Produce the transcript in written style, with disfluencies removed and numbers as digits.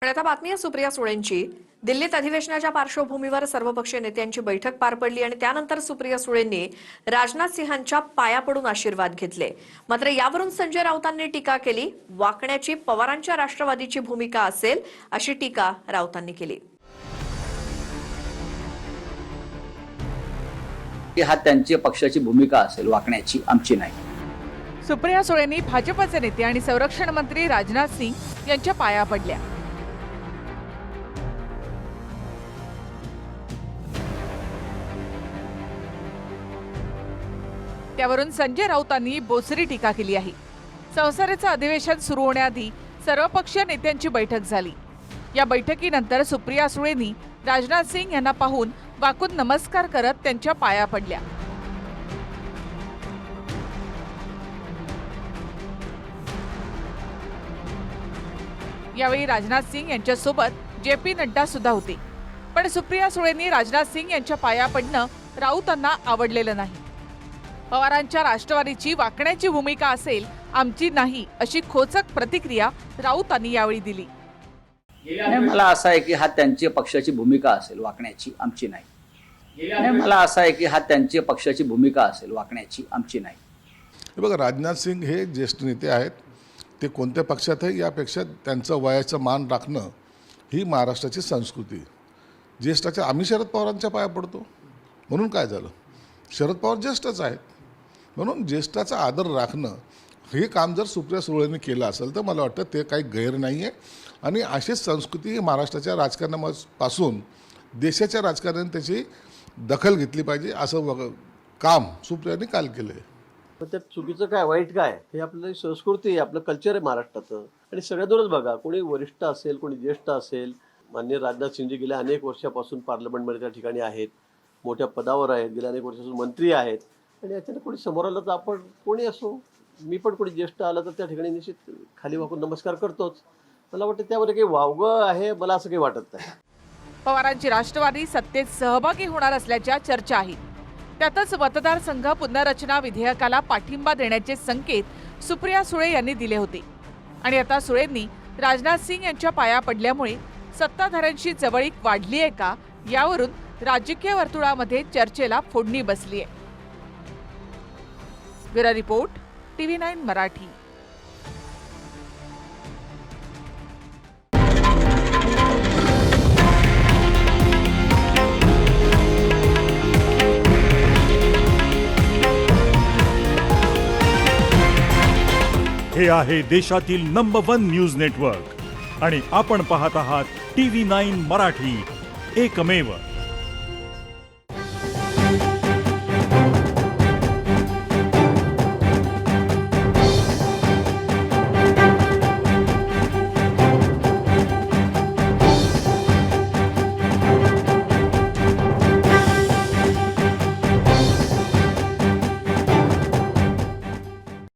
आता बातमी आहे सुप्रिया सुळेंची। दिल्लीत अधिवेशनाच्या पार्श्वभूमीवर सर्वपक्षीय नेत्यांची बैठक पार पडली आणि त्यानंतर सुप्रिया सुळेंनी राजनाथ सिंहांच्या पाया पडून आशीर्वाद घेतले। मात्र यावरून संजय राऊतांनी टीका केली। वाकण्याची पवारांच्या राष्ट्रवादीची भूमिका असेल अशी टीका राऊतांनी केली। हा त्यांची पक्षाची भूमिका असेल, वाकण्याची, आमची नाही। सुप्रिया सुळेंनी भाजपचे नेते आणि संरक्षण मंत्री राजनाथ सिंग यांच्या पाया पडल्या। त्यावरून संजय राऊतांनी बोचरी टीका केली आहे। संसदेचं अधिवेशन सुरू होण्याआधी सर्वपक्षीय नेत्यांची बैठक झाली। या बैठकीनंतर सुप्रिया सुळेंनी राजनाथ सिंग यांना पाहून वाकून नमस्कार करत त्यांच्या पाया पडल्या। यावेळी राजनाथ सिंग यांच्यासोबत जे.पी. नड्डा सुद्धा होते। पण सुप्रिया सुळेंनी राजनाथ सिंग यांच्या पाया पडणं राऊतांना आवडलेलं नाही। पवारांच्या राष्ट्रवादीची वाकण्याची भूमिका असेल, आमची नाही, अशी खोचक प्रतिक्रिया राऊतांनी यावेळी दिली। मला असं आहे की हा त्यांची पक्षाची भूमिका असेल, वाकण्याची, आमची नाही। मला असं आहे की हा त्यांची पक्षाची भूमिका असेल, वाकण्याची, आमची नाही। हे बघा, राजनाथ सिंग हे ज्येष्ठ नेते आहेत। ते कोणत्या पक्षात आहे यापेक्षा त्यांचं वयाचं मान राखणं ही महाराष्ट्राची संस्कृती। ज्येष्ठाच्या आम्ही शरद पवारांच्या पाया पडतो म्हणून काय झालं? शरद पवार ज्येष्ठच आहेत, म्हणून ज्येष्ठाचा आदर राखणं हे काम जर सुप्रिया सुळेंनी केलं असेल तर मला वाटतं ते काही गैर नाही आहे। आणि अशीच संस्कृती महाराष्ट्राच्या राजकारणापासून देशाच्या राजकारणाने त्याची दखल घेतली पाहिजे, असं काम सुप्रियांनी काल केलं आहे। पण त्यात चुकीचं काय, वाईट काय? हे आपलं संस्कृती आहे, आपलं कल्चर आहे महाराष्ट्राचं। आणि सगळ्यातूनच बघा, कोणी वरिष्ठ असेल, कोणी ज्येष्ठ असेल। माननीय राजनाथ सिंगजी गेल्या अनेक वर्षापासून पार्लमेंटमध्ये त्या ठिकाणी आहेत, मोठ्या पदावर आहेत, गेल्या अनेक वर्षापासून मंत्री आहेत। आणि याच्यानं कोणी समोर आलं तर आपण कोणी असो, मी पण कोणी ज्येष्ठ आलं तर त्या ठिकाणी निश्चित खाली वाकून नमस्कार करतोच। मला वाटतं त्यामध्ये काही वावगं आहे, मला असं काही वाटत नाही। पवारांची राष्ट्रवादी सत्तेत सहभागी होणार असल्याच्या चर्चा आहेत। त्यातच मतदारसंघ पुनर्रचना विधेयकाला पाठिंबा देण्याचे संकेत सुप्रिया सुळे यांनी दिले होते। आणि आता सुळेंनी राजनाथ सिंग यांच्या पाया पडल्यामुळे सत्ताधाऱ्यांची जवळीक वाढली आहे का, यावरून राजकीय वर्तुळामध्ये चर्चेला फोडणी बसली आहे। Bureau report, TV9 Marathi. हे आहे देशातील नंबर 1 न्यूज नेटवर्क आणि आपण पाहत आहात TV9 मराठी, एकमेव।